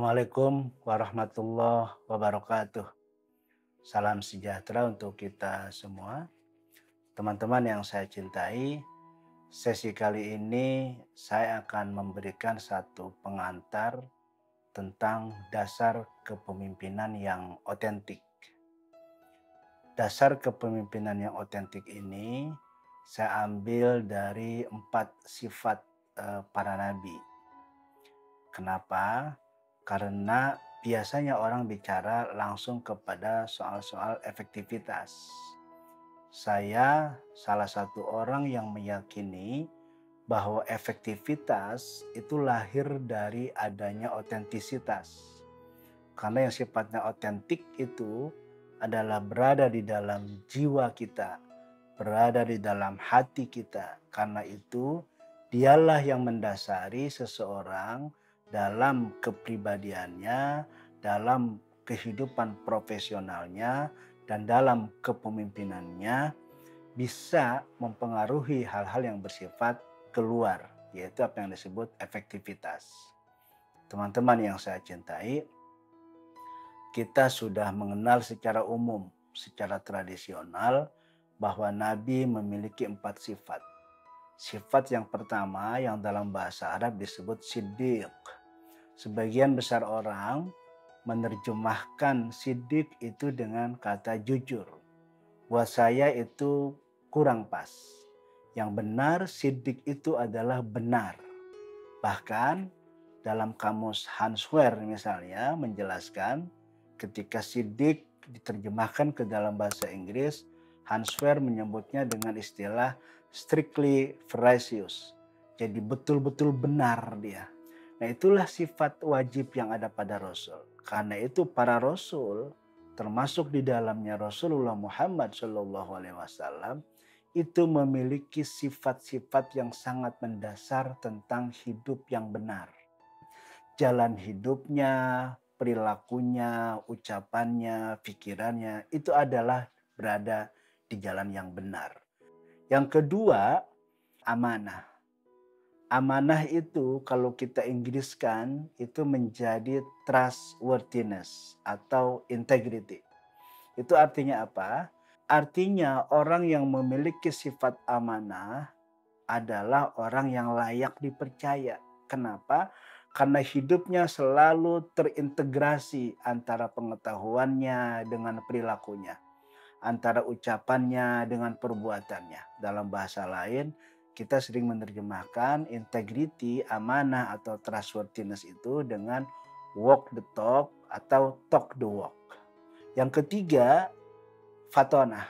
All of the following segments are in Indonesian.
Assalamualaikum warahmatullahi wabarakatuh. Salam sejahtera untuk kita semua. Teman-teman yang saya cintai, sesi kali ini saya akan memberikan satu pengantar tentang dasar kepemimpinan yang otentik. Dasar kepemimpinan yang otentik ini saya ambil dari 4 sifat para nabi. Kenapa? Karena biasanya orang bicara langsung kepada soal-soal efektivitas. Saya salah satu orang yang meyakini bahwa efektivitas itu lahir dari adanya otentisitas. Karena yang sifatnya otentik itu adalah berada di dalam jiwa kita, berada di dalam hati kita. Karena itu dialah yang mendasari seseorang dalam kepribadiannya, dalam kehidupan profesionalnya, dan dalam kepemimpinannya bisa mempengaruhi hal-hal yang bersifat keluar, yaitu apa yang disebut efektivitas. Teman-teman yang saya cintai, kita sudah mengenal secara umum, secara tradisional, bahwa Nabi memiliki 4 sifat. Sifat yang pertama yang dalam bahasa Arab disebut siddiq. Sebagian besar orang menerjemahkan siddiq itu dengan kata jujur. Buat saya itu kurang pas. Yang benar siddiq itu adalah benar. Bahkan dalam kamus Hanswehr misalnya menjelaskan ketika siddiq diterjemahkan ke dalam bahasa Inggris, Hanswehr menyebutnya dengan istilah strictly veracious. Jadi betul-betul benar dia. Nah, itulah sifat wajib yang ada pada Rasul. Karena itu para Rasul, termasuk di dalamnya Rasulullah Muhammad SAW, itu memiliki sifat-sifat yang sangat mendasar tentang hidup yang benar. Jalan hidupnya, perilakunya, ucapannya, pikirannya, itu adalah berada di jalan yang benar. Yang kedua, amanah. Amanah itu kalau kita Inggriskan itu menjadi trustworthiness atau integrity. Itu artinya apa? Artinya orang yang memiliki sifat amanah adalah orang yang layak dipercaya. Kenapa? Karena hidupnya selalu terintegrasi antara pengetahuannya dengan perilakunya, antara ucapannya dengan perbuatannya. Dalam bahasa lain, kita sering menerjemahkan integrity, amanah atau trustworthiness itu dengan walk the talk atau talk the walk. Yang ketiga, fatonah.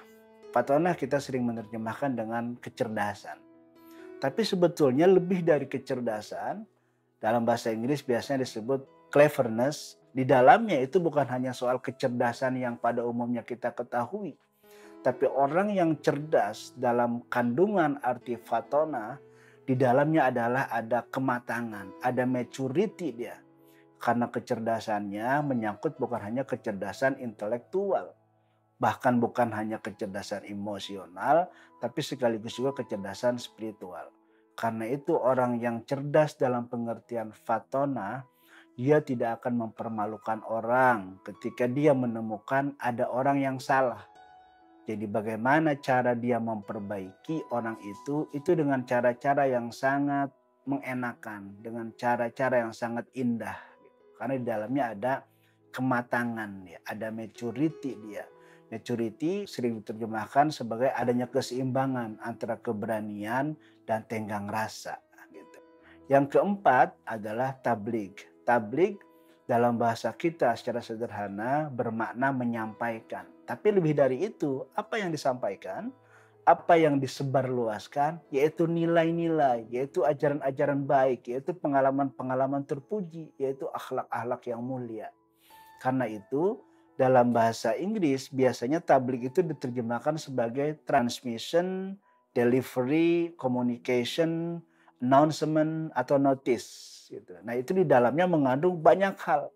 Fatonah kita sering menerjemahkan dengan kecerdasan. Tapi sebetulnya lebih dari kecerdasan, dalam bahasa Inggris biasanya disebut cleverness. Di dalamnya itu bukan hanya soal kecerdasan yang pada umumnya kita ketahui. Tapi orang yang cerdas dalam kandungan arti fatona, di dalamnya adalah ada kematangan, ada maturity dia. Karena kecerdasannya menyangkut bukan hanya kecerdasan intelektual, bahkan bukan hanya kecerdasan emosional, tapi sekaligus juga kecerdasan spiritual. Karena itu orang yang cerdas dalam pengertian fatona, dia tidak akan mempermalukan orang ketika dia menemukan ada orang yang salah. Jadi bagaimana cara dia memperbaiki orang itu dengan cara-cara yang sangat mengenakan, dengan cara-cara yang sangat indah. Karena di dalamnya ada kematangan, ada maturity dia. Maturity sering diterjemahkan sebagai adanya keseimbangan antara keberanian dan tenggang rasa. Gitu. Yang keempat adalah tabligh. Tabligh dalam bahasa kita secara sederhana bermakna menyampaikan. Tapi lebih dari itu, apa yang disampaikan, apa yang disebarluaskan, yaitu nilai-nilai, yaitu ajaran-ajaran baik, yaitu pengalaman-pengalaman terpuji, yaitu akhlak-akhlak yang mulia. Karena itu, dalam bahasa Inggris biasanya tabligh itu diterjemahkan sebagai transmission, delivery, communication, announcement, atau notice. Gitu. Nah, itu di dalamnya mengandung banyak hal.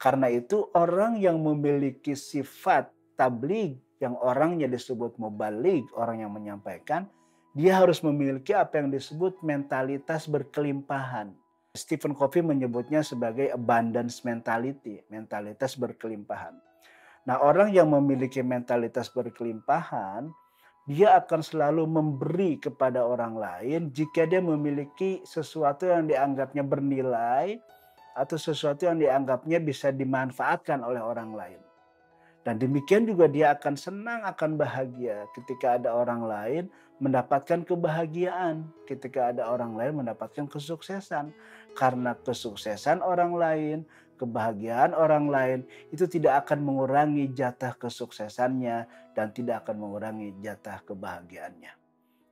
Karena itu orang yang memiliki sifat tabligh, yang orangnya disebut mubaligh, orang yang menyampaikan, dia harus memiliki apa yang disebut mentalitas berkelimpahan. Stephen Covey menyebutnya sebagai abundance mentality, mentalitas berkelimpahan. Nah, orang yang memiliki mentalitas berkelimpahan, dia akan selalu memberi kepada orang lain jika dia memiliki sesuatu yang dianggapnya bernilai atau sesuatu yang dianggapnya bisa dimanfaatkan oleh orang lain. Dan demikian juga dia akan senang, akan bahagia ketika ada orang lain mendapatkan kebahagiaan, ketika ada orang lain mendapatkan kesuksesan. Karena kesuksesan orang lain, kebahagiaan orang lain itu tidak akan mengurangi jatah kesuksesannya dan tidak akan mengurangi jatah kebahagiaannya.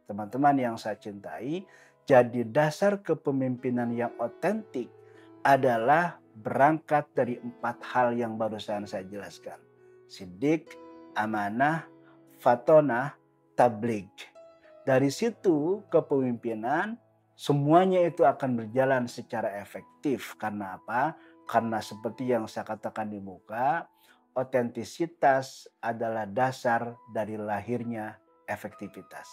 Teman-teman yang saya cintai, jadi dasar kepemimpinan yang otentik adalah berangkat dari 4 hal yang barusan saya jelaskan. Sidik, amanah, fatonah, tabligh. Dari situ kepemimpinan semuanya itu akan berjalan secara efektif. Karena apa? Karena seperti yang saya katakan di muka, otentisitas adalah dasar dari lahirnya efektivitas.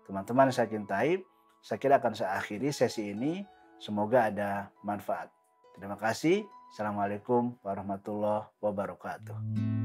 Teman-teman saya cintai, saya kira akan saya akhiri sesi ini. Semoga ada manfaat. Terima kasih. Assalamualaikum warahmatullahi wabarakatuh.